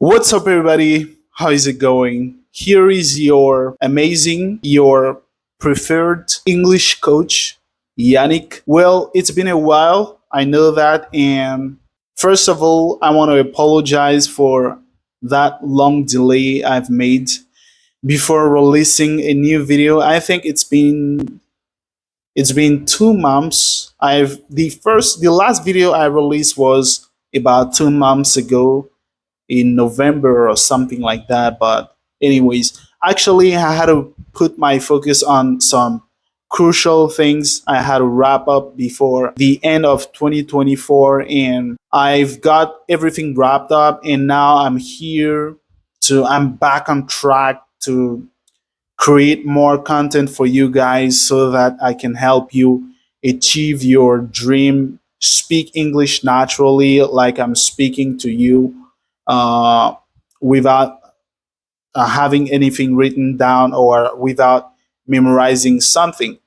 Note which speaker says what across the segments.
Speaker 1: What's up, everybody? How is it going? Here is your preferred English coach, Yannick. Well, it's been a while. I know that. And first of all, I want to apologize for that long delay I've made before releasing a new video. I think it's been 2 months. The last video I released was about 2 months ago in November or something like that. But, anyways, actually, I had to put my focus on some crucial things I had to wrap up before the end of 2024. And I've got everything wrapped up. And now I'm back on track to create more content for you guys so that I can help you achieve your dream. Speak English naturally, like I'm speaking to you, uh, without having anything written down or without memorizing something.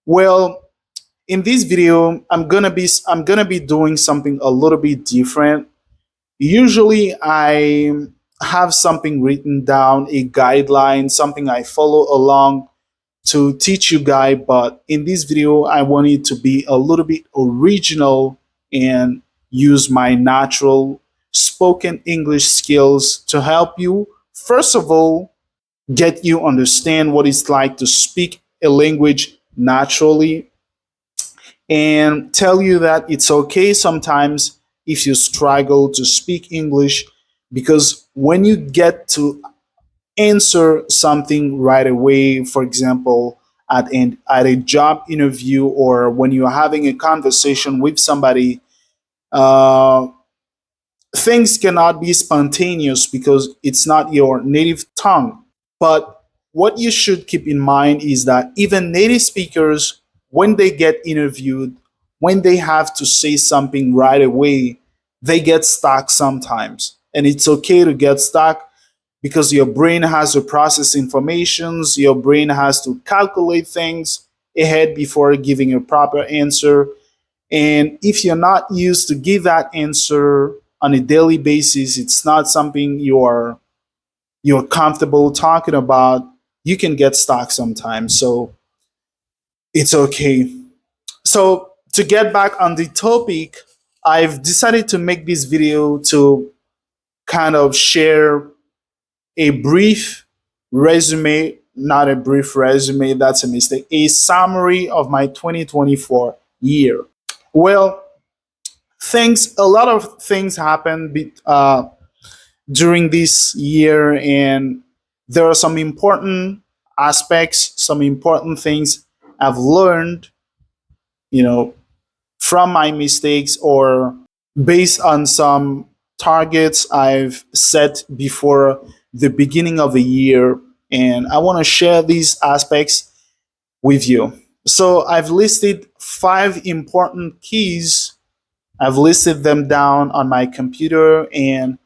Speaker 1: Well, in this video, I'm gonna be doing something a little bit different. Usually, I have something written down, a guideline, something I follow along to teach you guys. But in this video, I want it to be a little bit original and use my natural spoken English skills to help you, first of all, get you understand what it's like to speak a language naturally, and tell you that it's okay sometimes if you struggle to speak English, because when you get to answer something right away, for example, at a job interview or when you're having a conversation with somebody, uh, things cannot be spontaneous because it's not your native tongue. But what you should keep in mind is that even native speakers, when they get interviewed, when they have to say something right away, they get stuck sometimes. And it's okay to get stuck because your brain has to process informations, your brain has to calculate things ahead before giving a proper answer. And if you're not used to give that answer on a daily basis, it's not something you're comfortable talking about, you can get stuck sometimes. So it's okay. So to get back on the topic, I've decided to make this video to kind of share a brief resume, not a brief resume, that's a mistake, a summary of my 2024 year. Well, a lot of things happened during this year, and there are some important aspects, some important things I've learned, you know, from my mistakes or based on some targets I've set before the beginning of the year. And I want to share these aspects with you. So I've listed 5 important keys. I've listed them down on my computer, and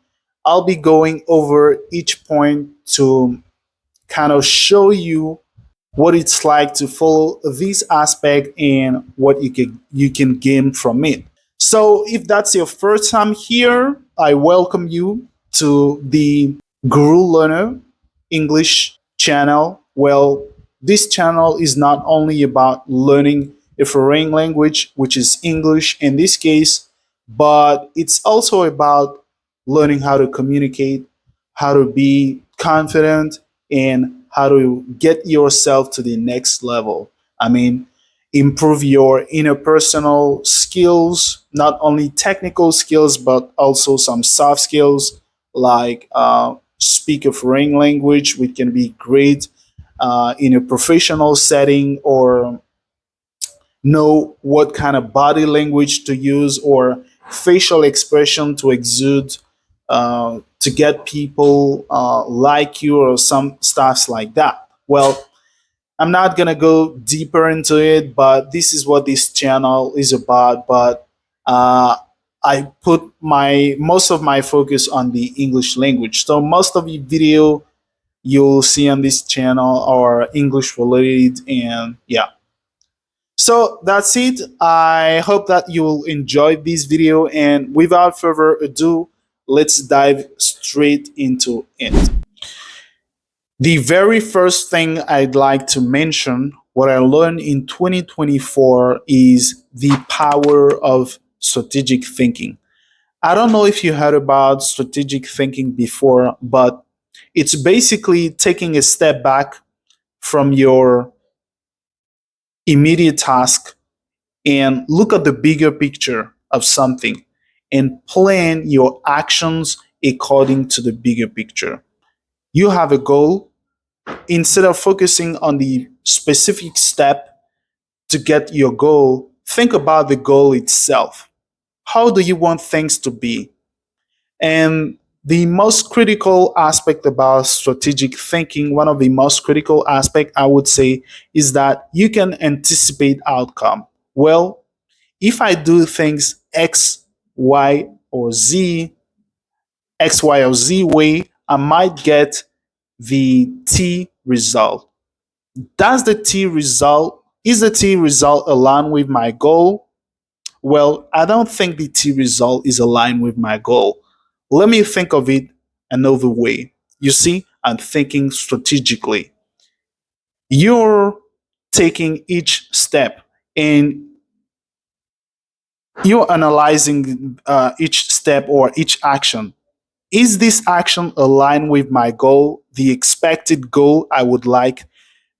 Speaker 1: I'll be going over each point to kind of show you what it's like to follow this aspect and what you can gain from it. So if that's your first time here, I welcome you to the Guru Learner English channel. Well, this channel is not only about learning a foreign language, which is English in this case, but it's also about learning how to communicate, how to be confident, and how to get yourself to the next level. I mean, improve your interpersonal skills, not only technical skills, but also some soft skills like speak a foreign language, which can be great in a professional setting, or know what kind of body language to use or facial expression to exude to get people like you or some stuffs like that. Well, I'm not gonna go deeper into it, but this is what this channel is about. But uh, I put my most of my focus on the English language. So most of the video you'll see on this channel are English related, and yeah. So that's it. I hope that you will enjoy this video. And without further ado, let's dive straight into it. The very first thing I'd like to mention, what I learned in 2024, is the power of strategic thinking. I don't know if you heard about strategic thinking before, but it's basically taking a step back from your immediate task and look at the bigger picture of something and plan your actions according to the bigger picture. You have a goal. Instead of focusing on the specific step to get your goal, think about the goal itself. How do you want things to be? And the most critical aspect about strategic thinking, one of the most critical aspect I would say, is that you can anticipate outcome. Well, if I do things Y, or Z, X, Y, or Z way, I might get the T result. Does the T result, is the T result aligned with my goal? Well, I don't think the T result is aligned with my goal. Let me think of it another way. You see, I'm thinking strategically. You're taking each step and you're analyzing each step or each action. Is this action aligned with my goal, the expected goal I would like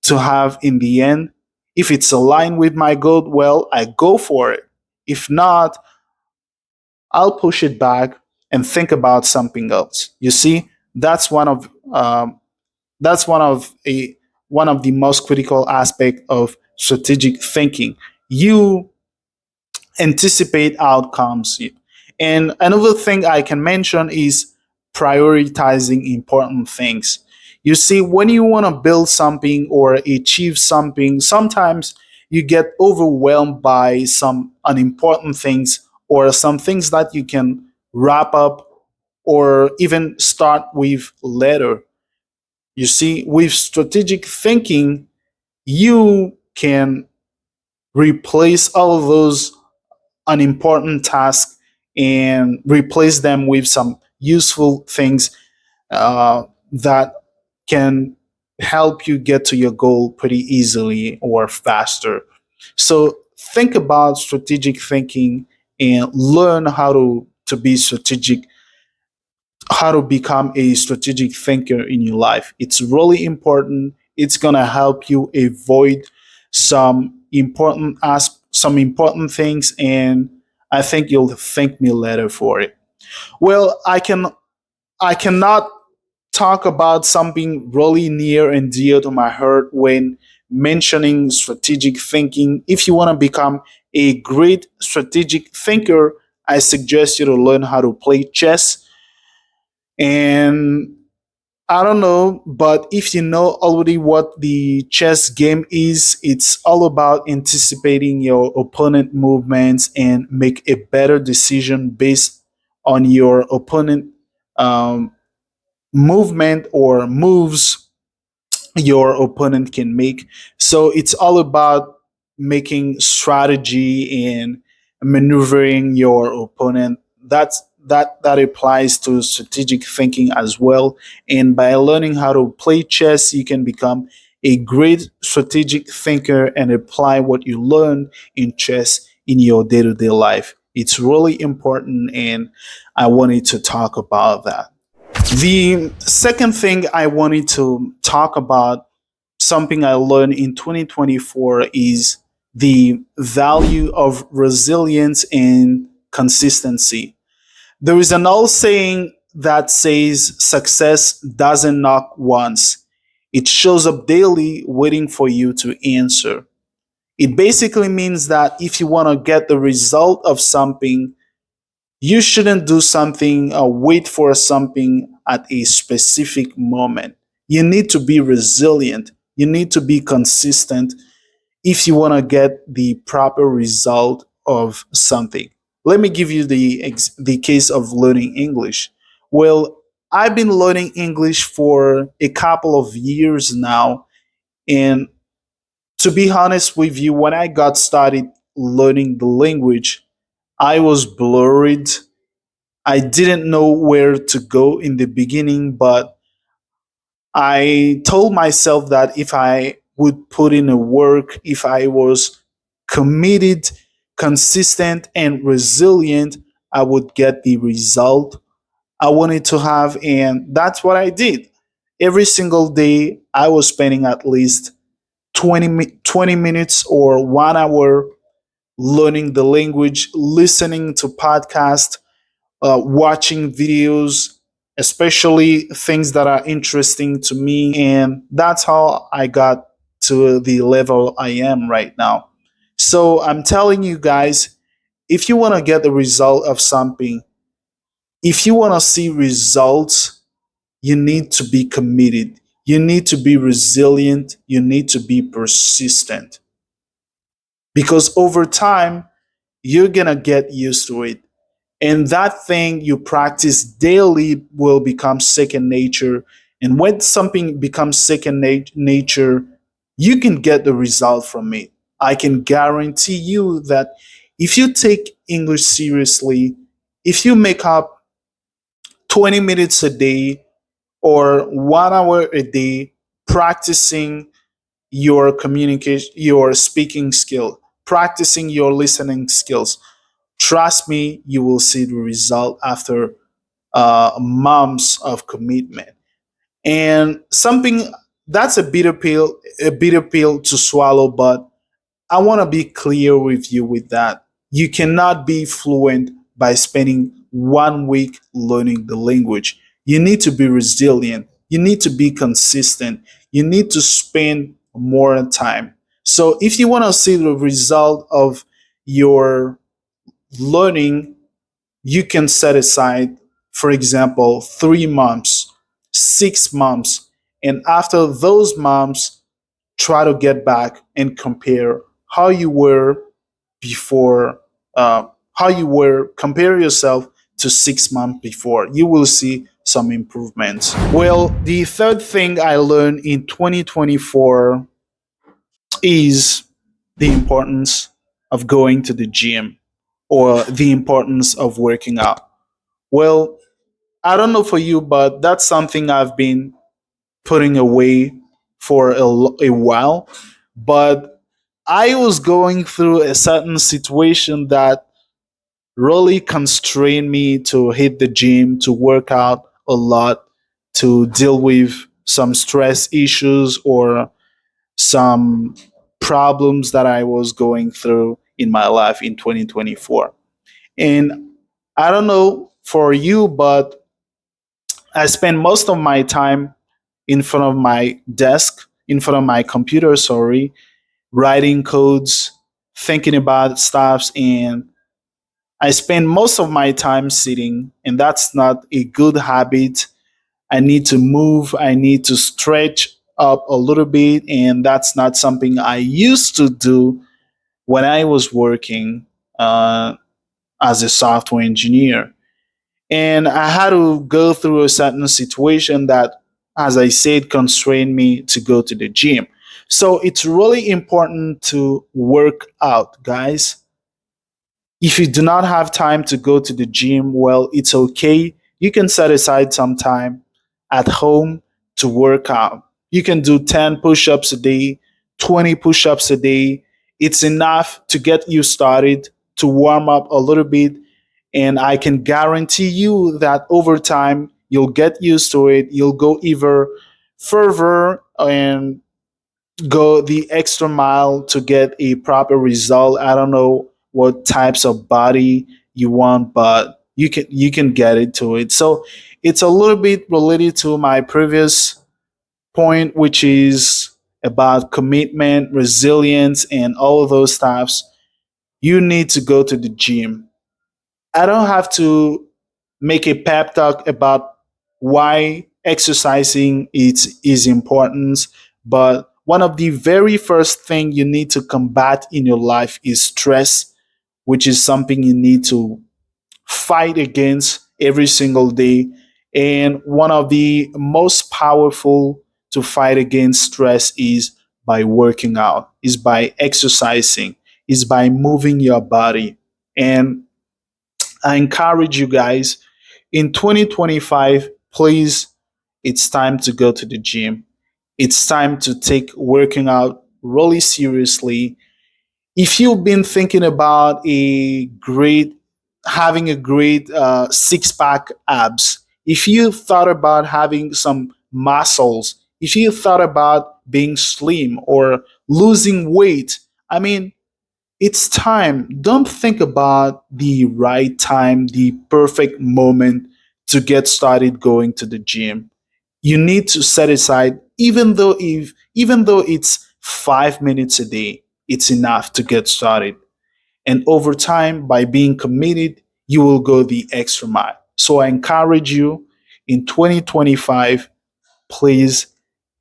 Speaker 1: to have in the end? If it's aligned with my goal, well, I go for it. If not, I'll push it back and think about something else. You see, that's one of that's one of the most critical aspect of strategic thinking. You anticipate outcomes. And another thing I can mention is prioritizing important things. You see, when you want to build something or achieve something, sometimes you get overwhelmed by some unimportant things or some things that you can wrap up or even start with later. You see, with strategic thinking, you can replace all of those unimportant tasks and replace them with some useful things that can help you get to your goal pretty easily or faster. So think about strategic thinking and learn to be strategic, how to become a strategic thinker in your life. It's really important. It's going to help you avoid some important things, and I think you'll thank me later for it. Well, I cannot talk about something really near and dear to my heart when mentioning strategic thinking. If you want to become a great strategic thinker, I suggest you to learn how to play chess. And I don't know, but if you know already what the chess game is, it's all about anticipating your opponent movements and make a better decision based on your opponent um, movement or moves your opponent can make. So it's all about making strategy and maneuvering your opponent. That applies to strategic thinking as well. And by learning how to play chess, you can become a great strategic thinker and apply what you learn in chess in your day-to-day life. It's really important, and I wanted to talk about that. The second thing I wanted to talk about, something I learned in 2024, is the value of resilience and consistency. There is an old saying that says success doesn't knock once, it shows up daily waiting for you to answer. It basically means that if you want to get the result of something, you shouldn't do something or wait for something at a specific moment. You need to be resilient. You need to be consistent if you want to get the proper result of something. Let me give you the case of learning English. Well, I've been learning English for a couple of years now, and to be honest with you, when I got started learning the language, I was blurred. I didn't know where to go in the beginning, but I told myself that if I would put in a work, if I was committed, consistent, and resilient, I would get the result I wanted to have. And that's what I did. Every single day, I was spending at least 20 minutes or 1 hour learning the language, listening to podcasts, watching videos, especially things that are interesting to me. And that's how I got to the level I am right now. So I'm telling you guys, if you want to get the result of something, if you want to see results, you need to be committed. You need to be resilient. You need to be persistent because over time, you're going to get used to it. And that thing you practice daily will become second nature. And when something becomes nature, you can get the result from it. I can guarantee you that if you take English seriously, if you make up 20 minutes a day or 1 hour a day practicing your communication, your speaking skill, practicing your listening skills, trust me, you will see the result after months of commitment. And something that's a bitter pill to swallow, but I want to be clear with you with that. You cannot be fluent by spending 1 week learning the language. You need to be resilient. You need to be consistent. You need to spend more time. So if you want to see the result of your learning, you can set aside, for example, 3 months, 6 months, and after those months, try to get back and compare how you were before, how you were, compare yourself to 6 months before. You will see some improvements. Well, the third thing I learned in 2024 is the importance of going to the gym or the importance of working out. Well, I don't know for you, but that's something I've been putting away for a while. But I was going through a certain situation that really constrained me to hit the gym, to work out a lot, to deal with some stress issues or some problems that I was going through in my life in 2024. And I don't know for you, but I spend most of my time in front of my desk, in front of my computer, sorry, writing codes, thinking about stuffs, and I spend most of my time sitting, and that's not a good habit. I need to move, I need to stretch up a little bit, and that's not something I used to do when I was working as a software engineer. And I had to go through a certain situation that, as I said, constrained me to go to the gym. So it's really important to work out, guys. If you do not have time to go to the gym, well, it's okay. You can set aside some time at home to work out. You can do 10 push ups a day, 20 push ups a day. It's enough to get you started, to warm up a little bit. And I can guarantee you that over time, you'll get used to it. You'll go even further and go the extra mile to get a proper result. I don't know what types of body you want, but you can get into it. So it's a little bit related to my previous point, which is about commitment, resilience, and all those stuffs. You need to go to the gym. I don't have to make a pep talk about why exercising is important, but one of the very first thing you need to combat in your life is stress, which is something you need to fight against every single day. And one of the most powerful to fight against stress is by working out, is by exercising, is by moving your body. And I encourage you guys, In 2025, please, it's time to go to the gym. It's time to take working out really seriously. If you've been thinking about having a great six pack abs, if you thought about having some muscles, if you thought about being slim or losing weight, I mean, it's time. Don't think about the right time, the perfect moment to get started going to the gym. You need to set aside, even though it's 5 minutes a day, it's enough to get started. And over time, by being committed, you will go the extra mile. So I encourage you in 2025, please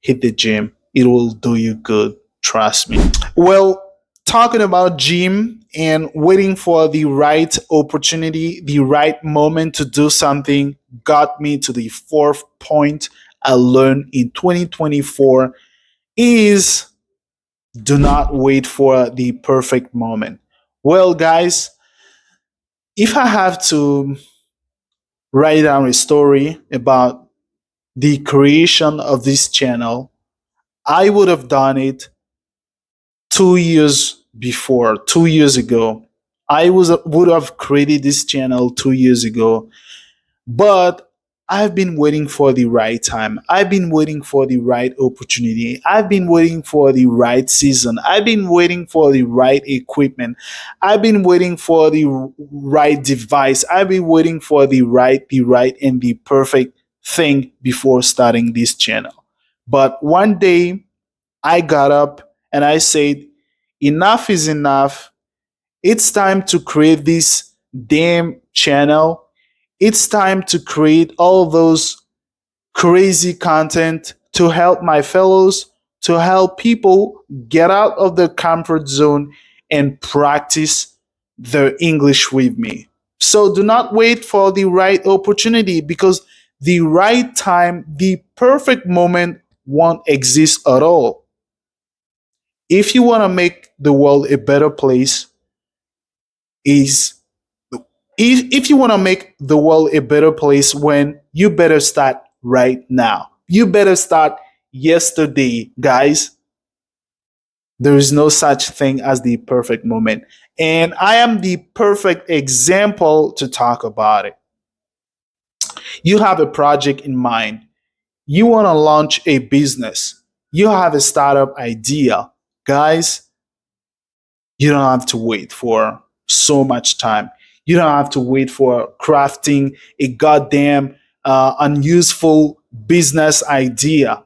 Speaker 1: hit the gym. It will do you good. Trust me. Well, talking about gym and waiting for the right opportunity, the right moment to do something got me to the fourth point I learned in 2024 is do not wait for the perfect moment. Well, guys, if I have to write down a story about the creation of this channel, I would have done it 2 years before, 2 years ago. Would have created this channel 2 years ago, but I've been waiting for the right time. I've been waiting for the right opportunity. I've been waiting for the right season. I've been waiting for the right equipment. I've been waiting for the right device. I've been waiting for the right and the perfect thing before starting this channel. But one day I got up and I said, enough is enough. It's time to create this damn channel. It's time to create all those crazy content to help my fellows, to help people get out of their comfort zone and practice their English with me. So do not wait for the right opportunity because the right time, the perfect moment won't exist at all. If you want to make the world a better place, is if you want to make the world a better place, when you better start right now. You better start yesterday, guys. There is no such thing as the perfect moment. And I am the perfect example to talk about it. You have a project in mind. You want to launch a business. You have a startup idea. Guys, you don't have to wait for so much time. You don't have to wait for crafting a goddamn unuseful business idea.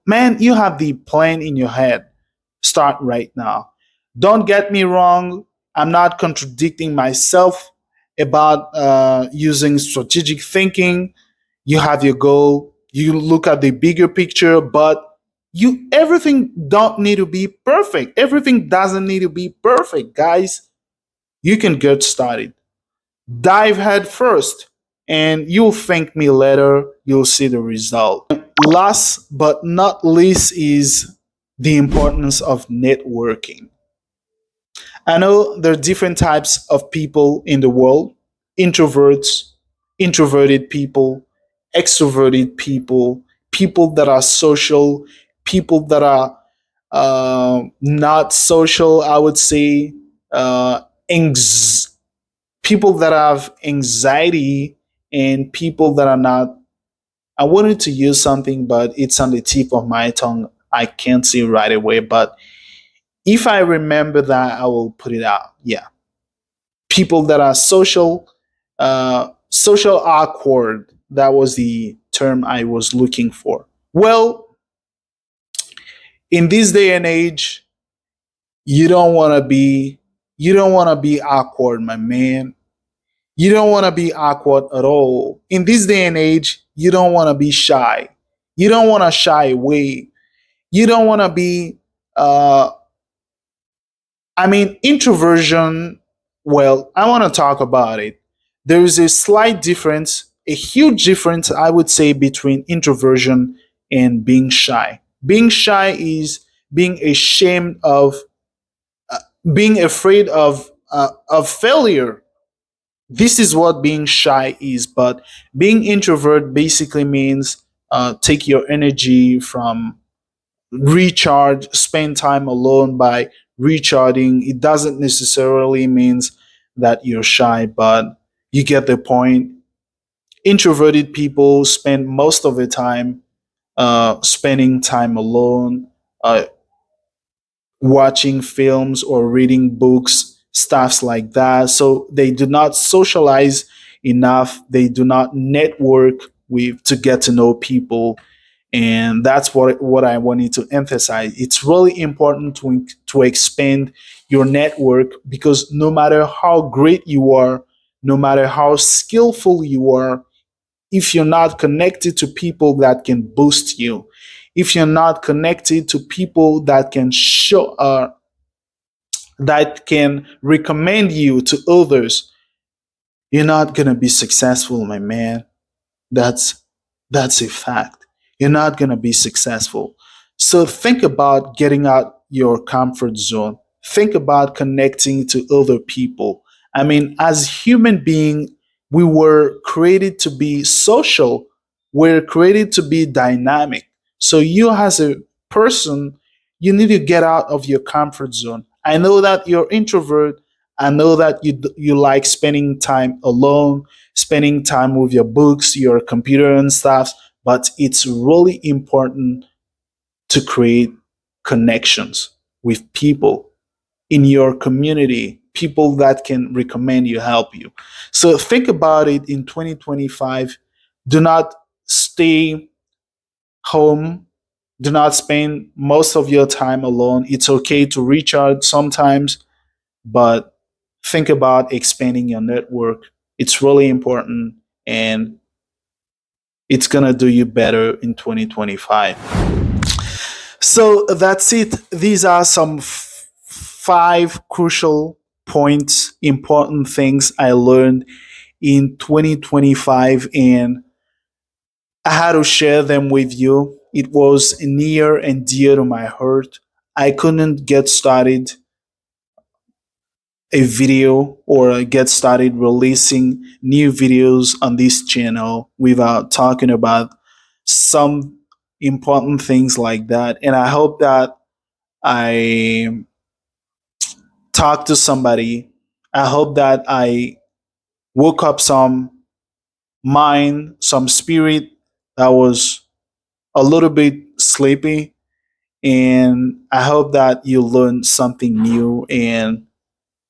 Speaker 1: Man, you have the plan in your head. Start right now. Don't get me wrong. I'm not contradicting myself about using strategic thinking. You have your goal. You look at the bigger picture, but you everything don't need to be perfect. Everything doesn't need to be perfect, guys. You can get started. Dive head first, and you'll thank me later. You'll see the result. Last but not least is the importance of networking. I know there are different types of people in the world: introverts, introverted people, extroverted people, people that are social, people that are not social, I would say, uh, anx- people that have anxiety, and people that are not. I wanted to use something, but it's on the tip of my tongue. I can't say right away, but if I remember that, I will put it out. Yeah, people that are social awkward. That was the term I was looking for. Well, in this day and age, you don't want to be you don't want to be awkward, my man. You don't want to be awkward at all. In this day and age, you don't want to be shy. You don't want to shy away. You don't want to be uh introversion. Well, I want to talk about it. There is a slight difference, a huge difference, I would say, between introversion and being shy. Being shy is being ashamed of, being afraid of failure. This is what being shy is. But being introvert basically means take your energy from recharge, spend time alone by recharging. It doesn't necessarily means that you're shy, but you get the point. Introverted people spend most of the time spending time alone, uh, watching films or reading books, stuffs like that. So they do not socialize enough. They do not network with to get to know people, and that's what I wanted to emphasize. It's really important to expand your network, because no matter how great you are, no matter how skillful you are, if you're not connected to people that can boost you, if you're not connected to people that can show that can recommend you to others, you're not gonna be successful, my man. That's that's a fact. You're not going to be successful. So think about getting out your comfort zone. Think about connecting to other people. I mean, as human beings, we were created to be social. We're created to be dynamic. So you as a person, you need to get out of your comfort zone. I know that you're introvert. I know that you like spending time alone, spending time with your books, your computer and stuff, but it's really important to create connections with people in your community, people that can recommend you, help you. So think about it in 2025. Do not stay home. Do not spend most of your time alone. It's okay to recharge sometimes, but think about expanding your network. It's really important, and it's going to do you better in 2025. So that's it. These are some five crucial points, important things I learned in 2025, and I had to share them with you. It was near and dear to my heart. I couldn't get started a video or get started releasing new videos on this channel without talking about some important things like that. And I hope that I talked to somebody. I hope that I woke up some mind, some spirit that was a little bit sleepy. And I hope that you learned something new and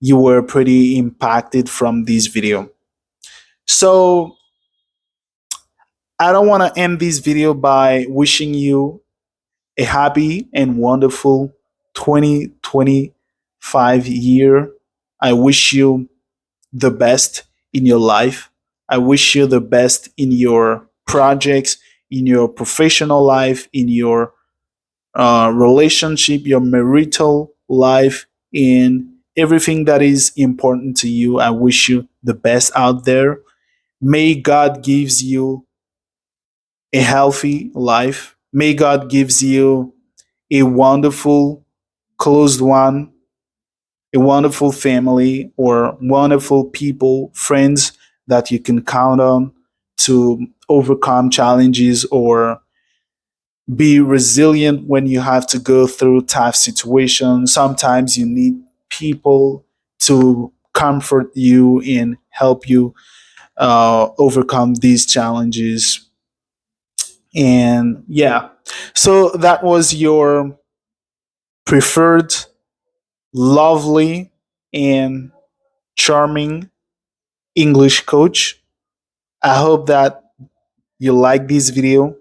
Speaker 1: you were pretty impacted from this video. So I don't want to end this video by wishing you a happy and wonderful 2025 year. I wish you the best in your life. I wish you the best in your projects, in your professional life, in your relationship, your marital life, in everything that is important to you. I wish you the best out there. May God gives you a healthy life. May God gives you a wonderful closed one, a wonderful family or wonderful people, friends that you can count on to overcome challenges or be resilient when you have to go through tough situations. Sometimes you need people to comfort you and help you overcome these challenges. And yeah, so that was your preferred, lovely, and charming English coach. I hope that you like this video.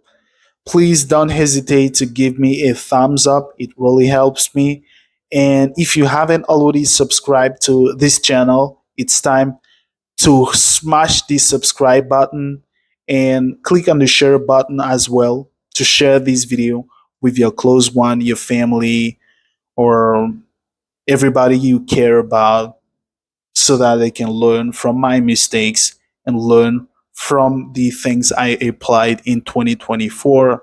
Speaker 1: Please don't hesitate to give me a thumbs up. It really helps me. And if you haven't already subscribed to this channel, it's time to smash the subscribe button and click on the share button as well to share this video with your close one, your family, or everybody you care about, so that they can learn from my mistakes and learn from the things I applied in 2024.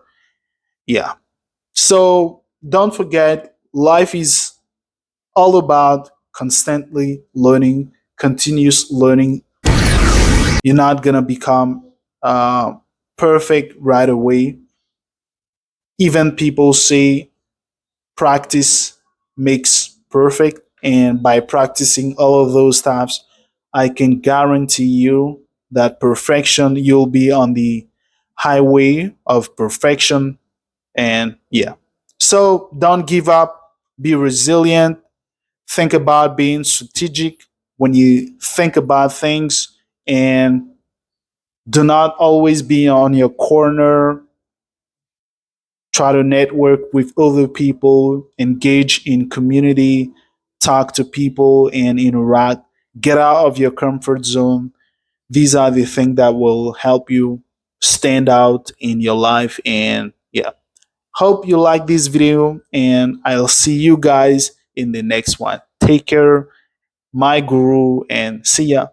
Speaker 1: Yeah. So don't forget, life is all about constantly learning, continuous learning, You're not gonna become uh, perfect right away. Even people say practice makes perfect, and by practicing all of those steps, I can guarantee you that perfection, you'll be on the highway of perfection. And yeah, so don't give up, be resilient, think about being strategic when you think about things, and do not always be on your corner. Try to network with other people, engage in community, talk to people, and interact. Get out of your comfort zone. These are the things that will help you stand out in your life. And yeah, hope you like this video, and I'll see you guys in the next one. Take care, my guru, and see ya.